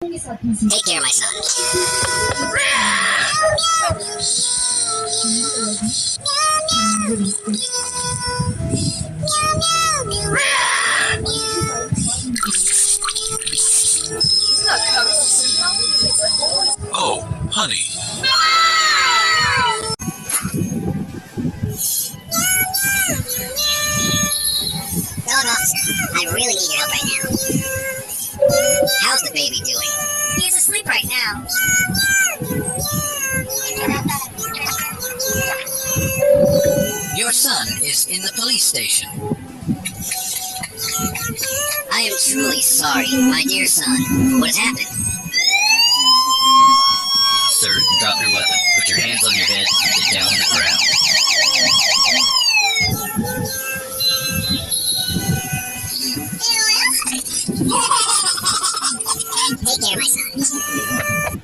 Take care of my son. Oh, honey. Dog officer, I really need your help right now. How's the baby doing? He's asleep right now. Your son is in the police station. I am truly sorry, my dear son. What has happened? Sir, drop your weapon. Put your hands on your head and get down on the ground. Take care, my son.